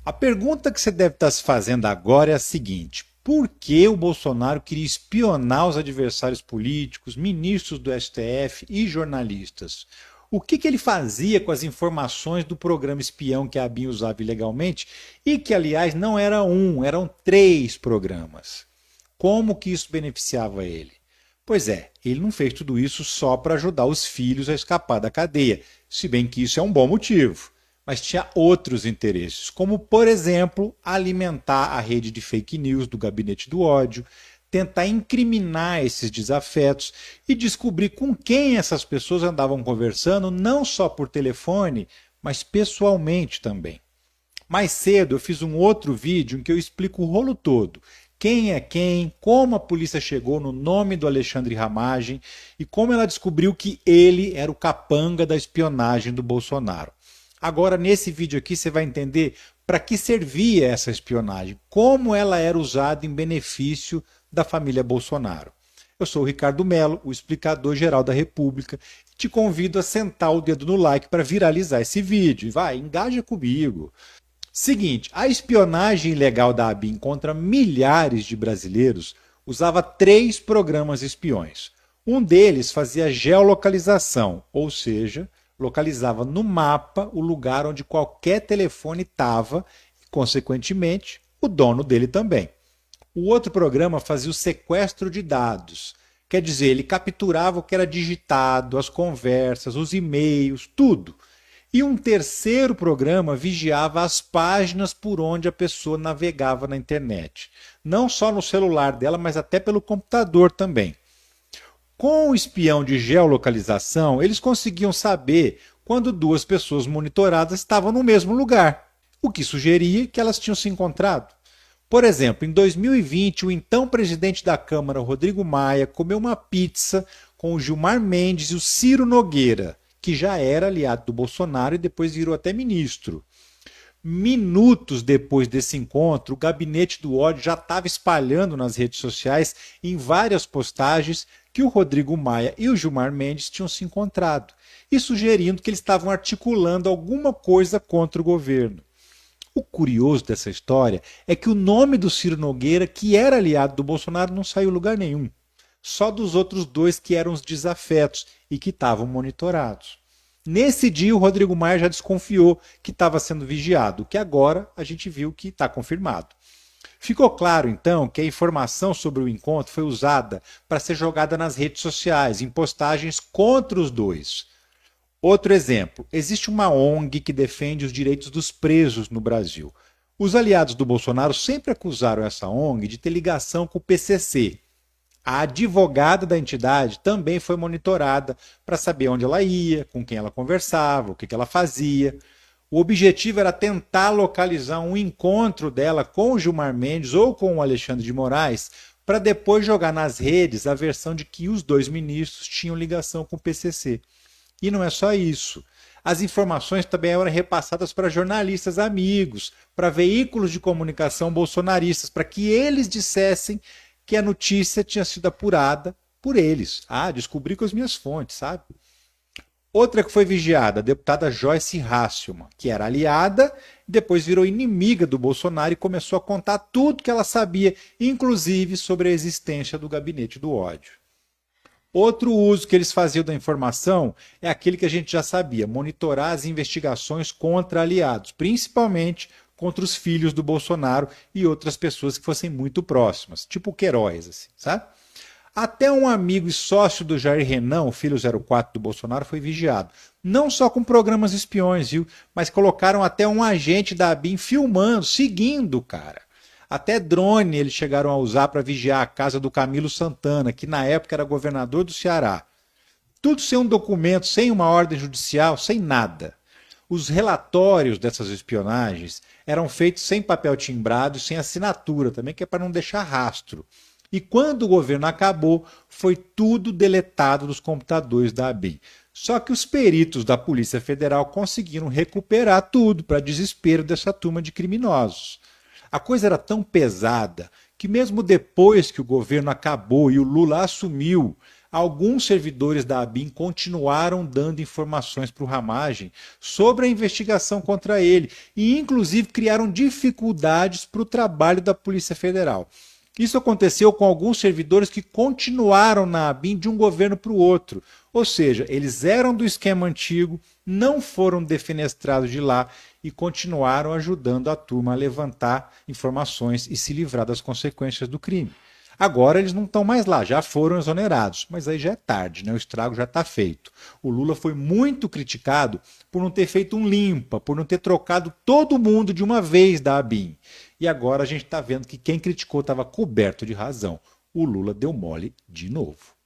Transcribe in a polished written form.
A pergunta que você deve estar se fazendo agora é a seguinte: por que o Bolsonaro queria espionar os adversários políticos, ministros do STF e jornalistas? O que ele fazia com as informações do programa espião que a ABIN usava ilegalmente e que, aliás, não era um, eram três programas? Como que isso beneficiava ele? Pois é, ele não fez tudo isso só para ajudar os filhos a escapar da cadeia, se bem que isso é um bom motivo. Mas tinha outros interesses, como, por exemplo, alimentar a rede de fake news do gabinete do ódio, tentar incriminar esses desafetos e descobrir com quem essas pessoas andavam conversando, não só por telefone, mas pessoalmente também. Mais cedo eu fiz um outro vídeo em que eu explico o rolo todo. Quem é quem, como a polícia chegou no nome do Alexandre Ramagem e como ela descobriu que ele era o capanga da espionagem do Bolsonaro. Agora, nesse vídeo aqui, você vai entender para que servia essa espionagem, como ela era usada em benefício da família Bolsonaro. Eu sou o Ricardo Mello, o explicador geral da República, e te convido a sentar o dedo no like para viralizar esse vídeo. Vai, engaja comigo. Seguinte, a espionagem ilegal da ABIN contra milhares de brasileiros usava três programas espiões. Um deles fazia geolocalização, ou seja, localizava no mapa o lugar onde qualquer telefone estava e, consequentemente, o dono dele também. O outro programa fazia o sequestro de dados. Quer dizer, ele capturava o que era digitado, as conversas, os e-mails, tudo. E um terceiro programa vigiava as páginas por onde a pessoa navegava na internet. Não só no celular dela, mas até pelo computador também. Com o espião de geolocalização, eles conseguiam saber quando duas pessoas monitoradas estavam no mesmo lugar, o que sugeria que elas tinham se encontrado. Por exemplo, em 2020, o então presidente da Câmara, Rodrigo Maia, comeu uma pizza com o Gilmar Mendes e o Ciro Nogueira, que já era aliado do Bolsonaro e depois virou até ministro. Minutos depois desse encontro, o gabinete do ódio já estava espalhando nas redes sociais, em várias postagens, que o Rodrigo Maia e o Gilmar Mendes tinham se encontrado, e sugerindo que eles estavam articulando alguma coisa contra o governo. O curioso dessa história é que o nome do Ciro Nogueira, que era aliado do Bolsonaro, não saiu em lugar nenhum. Só dos outros dois que eram os desafetos e que estavam monitorados. Nesse dia, o Rodrigo Maia já desconfiou que estava sendo vigiado, o que agora a gente viu que está confirmado. Ficou claro, então, que a informação sobre o encontro foi usada para ser jogada nas redes sociais, em postagens contra os dois. Outro exemplo, existe uma ONG que defende os direitos dos presos no Brasil. Os aliados do Bolsonaro sempre acusaram essa ONG de ter ligação com o PCC. A advogada da entidade também foi monitorada para saber onde ela ia, com quem ela conversava, o que ela fazia. O objetivo era tentar localizar um encontro dela com o Gilmar Mendes ou com o Alexandre de Moraes, para depois jogar nas redes a versão de que os dois ministros tinham ligação com o PCC. E não é só isso. As informações também eram repassadas para jornalistas amigos, para veículos de comunicação bolsonaristas, para que eles dissessem que a notícia tinha sido apurada por eles. Ah, descobri com as minhas fontes, sabe? Outra que foi vigiada, a deputada Joyce Hasselmann, que era aliada, depois virou inimiga do Bolsonaro e começou a contar tudo que ela sabia, inclusive sobre a existência do gabinete do ódio. Outro uso que eles faziam da informação é aquele que a gente já sabia, monitorar as investigações contra aliados, principalmente contra os filhos do Bolsonaro e outras pessoas que fossem muito próximas, tipo Queiroz, assim, sabe? Até um amigo e sócio do Jair Renan, o filho 04 do Bolsonaro, foi vigiado. Não só com programas espiões, viu? Mas colocaram até um agente da ABIN filmando, seguindo o cara. Até drone eles chegaram a usar para vigiar a casa do Camilo Santana, que na época era governador do Ceará. Tudo sem um documento, sem uma ordem judicial, sem nada. Os relatórios dessas espionagens eram feitos sem papel timbrado e sem assinatura também, que é para não deixar rastro. E quando o governo acabou, foi tudo deletado dos computadores da ABIN. Só que os peritos da Polícia Federal conseguiram recuperar tudo, para desespero dessa turma de criminosos. A coisa era tão pesada que mesmo depois que o governo acabou e o Lula assumiu, alguns servidores da ABIN continuaram dando informações para o Ramagem sobre a investigação contra ele e, inclusive, criaram dificuldades para o trabalho da Polícia Federal. Isso aconteceu com alguns servidores que continuaram na ABIN de um governo para o outro. Ou seja, eles eram do esquema antigo, não foram defenestrados de lá e continuaram ajudando a turma a levantar informações e se livrar das consequências do crime. Agora eles não estão mais lá, já foram exonerados, mas aí já é tarde, né? O estrago já está feito. O Lula foi muito criticado por não ter feito um limpa, por não ter trocado todo mundo de uma vez da ABIN. E agora a gente está vendo que quem criticou estava coberto de razão. O Lula deu mole de novo.